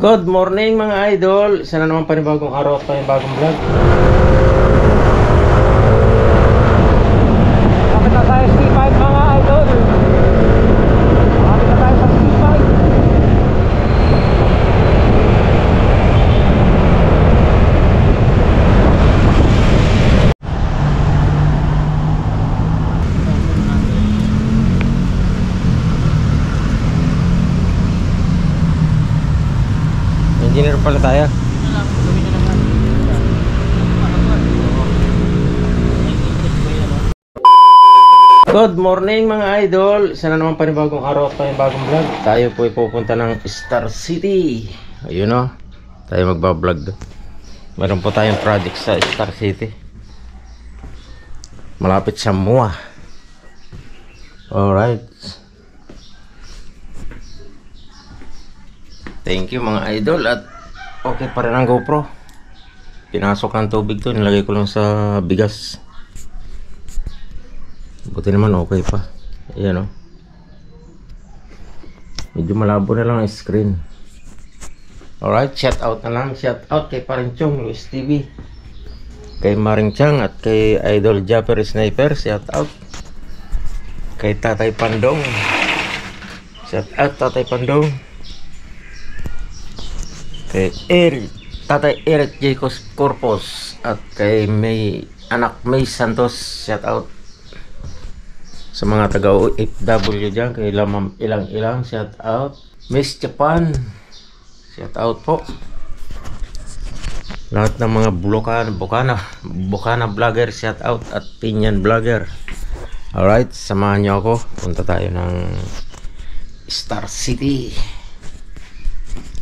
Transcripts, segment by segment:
Good morning mga idol. Isa na naman panibagong araw at panibagong vlog. Kapit na tayo C5 mga idol. Kapit na tayo sa C5. Engineer pala tayo. Good morning mga idol. Isa na naman panibagong araw at panibagong vlog. Tayo po ay pupunta ng Star City. Ayun o, tayo magbablog. Meron po tayong project sa Star City, malapit sa MUA. Alright, thank you mga idol. At okay pa rin ang GoPro. Pinasok ng tubig to, nilagay ko lang sa bigas. Buti naman okay pa. Ayan o, medyo malabo na lang ang screen. Alright, shout out na lang. Shout out kay Parinchong Luis TV, kay Maring Chang at kay Idol Japper Sniper. Shout out kay Tatay Pandong. Shout out Tatay Pandong. Kay Tatay Eric Jacobs Corpus at kay May anak May Santos. Shout out sa mga taga OFW dyan, kay ilang shout out. Miss Japan, shout out po. Lahat ng mga Bukana vlogger, shout out. At Pinyan vlogger. Alright, samahan nyo ako. Punta tayo ng Star City.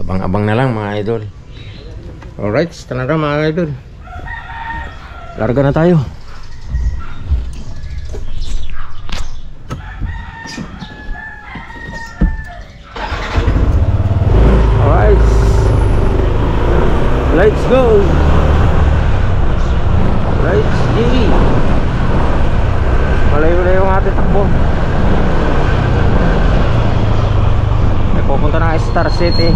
Abang-abang na lang mga idol. Alright, tara mga idol, larga na tayo. Alright, let's go. Let's go. Malayo na yung ating takbo. May pupunta na Star City.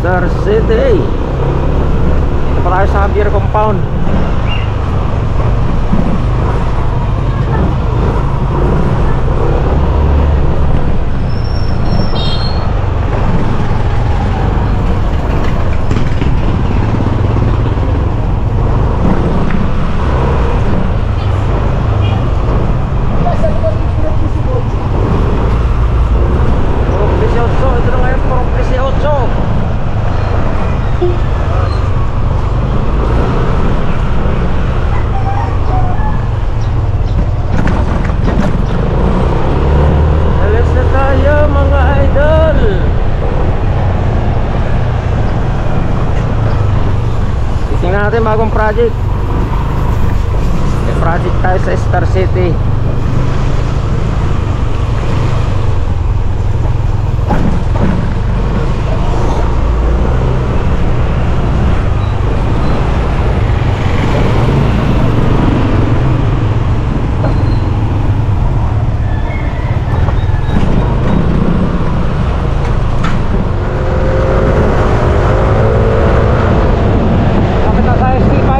Star City. Ito pa tayo sa Javier Compound. Natin bagong project. May project tayo sa Star City. Kapit na tayo sa C5.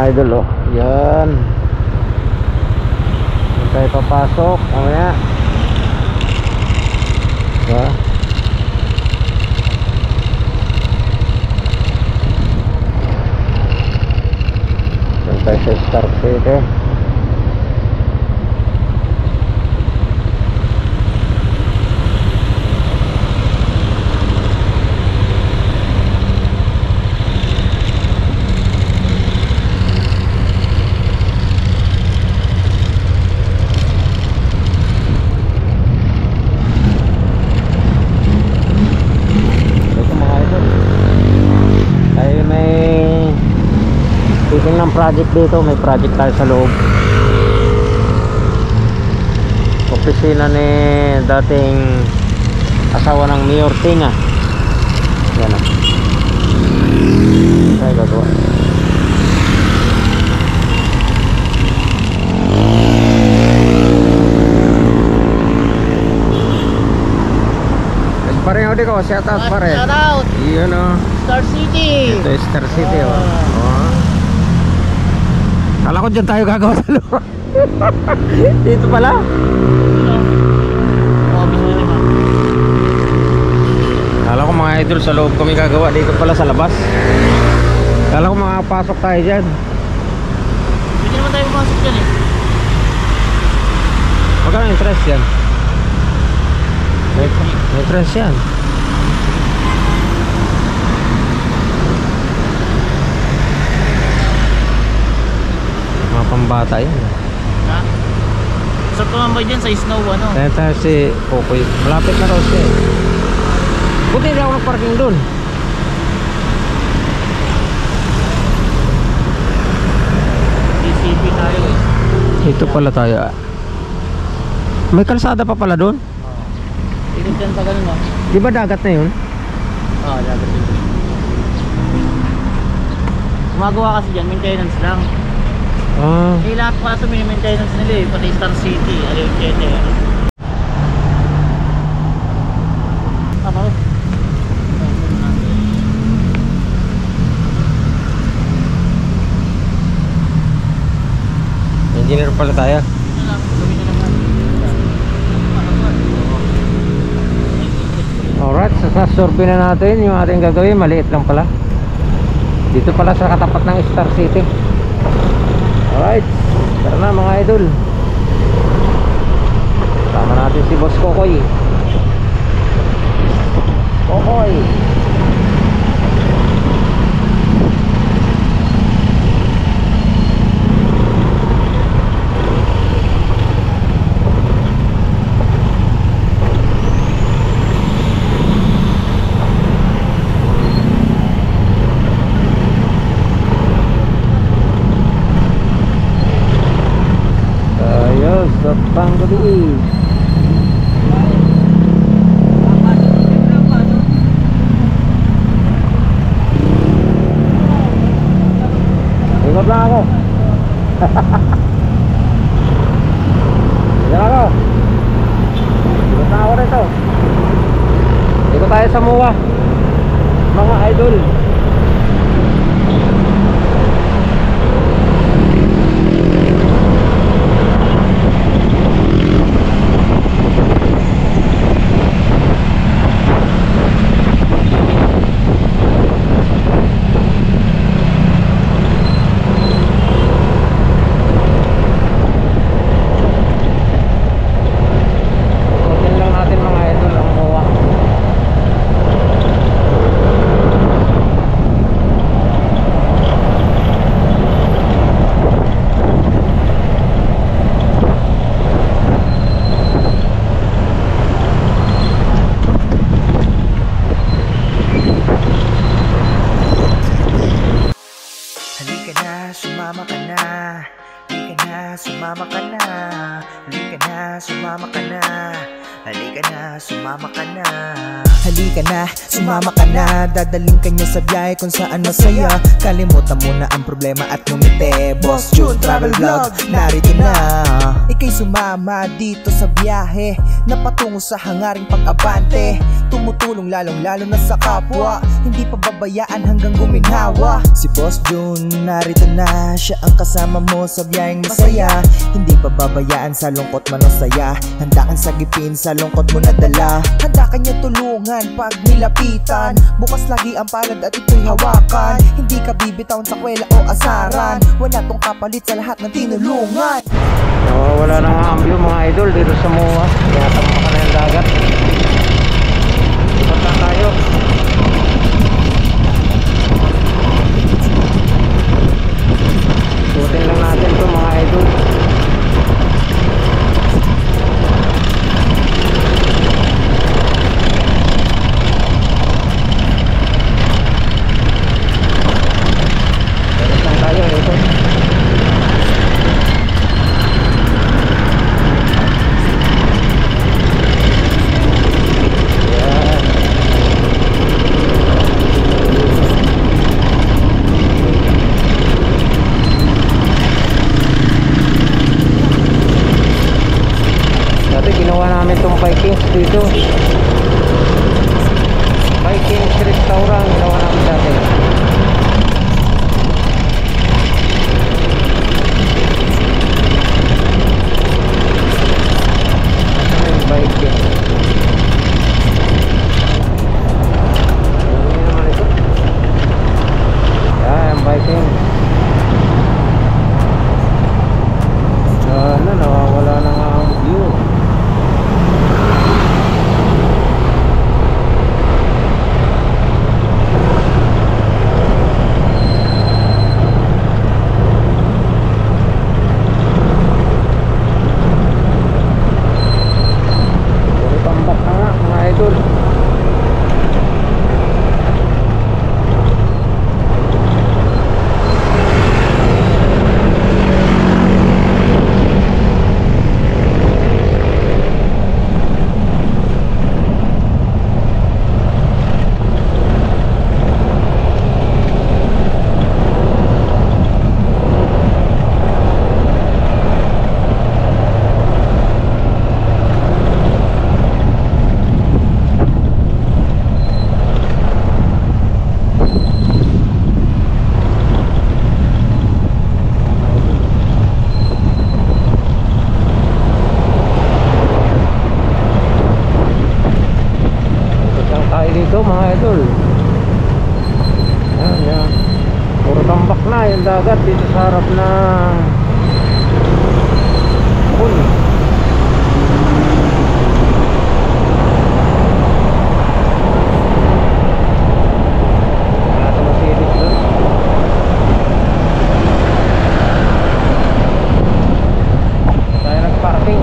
idol, oh. Yan. Hindi tayo papasok. Mamaya. Diba? Yan tayo sa Star City. Ng project dito, may project tayo sa loob. Opisina ni dating asawa ng Mayor Tinga. Yan o. Ay, gagawa. Pare, hindi ko, shout out pare. Shout out. Iyan o. Star City. Ito is Star City o. Kala ko dyan tayo gagawa sa loob. Dito pala. Kala ko mga idol sa loob kami gagawa. Dito pala sa labas. Kala ko makapasok tayo dyan. Pwede naman tayo pumasok dyan eh. Magkano interest yan? May interest yan. Mga pambata yan. Ha? Saan tumambay dyan sa snow ano? Kaya tayo si Kokoy. Malapit na raw siya eh. Buti hindi ako nag-parking dun. CCP tayo eh. Ito pala tayo. May kalsada pa pala dun. Ikot dyan pa ganun mo. Di ba dagat na yun? Oo, dagat yun. Gumagawa kasi dyan, maintenance lang. Eh lahat pala ito mini-maintenance nila eh. Pati Star City, Aliw Chete. Tama ko. Engineer pala tayo. Alright, sasurvey na natin yung ating gagawin. Maliit lang pala. Dito pala sa katapat ng Star City. Alright, tara na mga idol. Tama natin si Boss Kokoy. Kokoy. Sa Panggabi. Ikot lang ako. Ikot ako. Ikot na ako rito. Ikot tayo sa MUA, mga idol. Sumama ka na, halika na, sumama ka na, halika na, sumama ka na, halika na, sumama ka na, halika na, sumama ka na, dadaling ka niya sa biyahe kung saan masaya. Kalimutan mo na ang problema at ngumiti. Boss June Travel Vlog, narito na. ika'y sumama dito sa biyahe na patungo sa hangaring pag-abante. Tumutulong lalong-lalo na sa kapwa, hindi pa babayaan hanggang guminhawa. Si Boss June narito na, siya ang kasama mo sa biyaheng masaya. Hindi pa babayaan sa lungkot man o saya, handa kang sagipin sa lungkot mo na dala. Handa kanya tulungan pag nilapitan, bukas lagi ang palad at ito'y hawakan. Hindi ka bibitawan sa kwela o asaran, wala tong kapalit sa lahat ng tinulungan. Wala na nga ang view mga idol dito sa MOA. Tinatama ka na yung dagat. Ipat na tayo. Suotin lang natin ito mga idol. Ipat lang tayo ito. Vikings dito, Vikings restaurant ginawa namin dati. Ito yung Vikings. Ano naman ito? Yan, Vikings. Nawawala na nga ang view. Dito mga idol, yan. Puro tambak na yung dagat dito sa harap ng pool. Tayo nag-parking.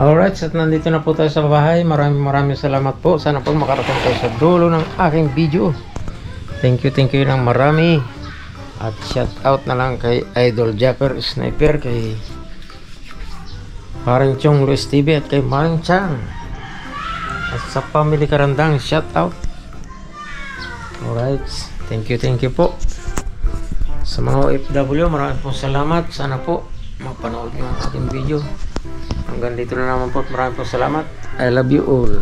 Alright, at nandito na po tayo sa bahay. Maraming salamat po. Sana po makarating tayo sa dulo ng aking video. Thank you ng marami. At shout out na lang kay Idol Japper Sniper, kay Maring Chong Luis TV at kay Maring Chang. At sa family Karandang, shout out. Alright, thank you po. Sa mga OFW, maraming po salamat. Sana po mapanood nyo ang ating video. Hanggang dito na naman po. Maraming po salamat. I love you all.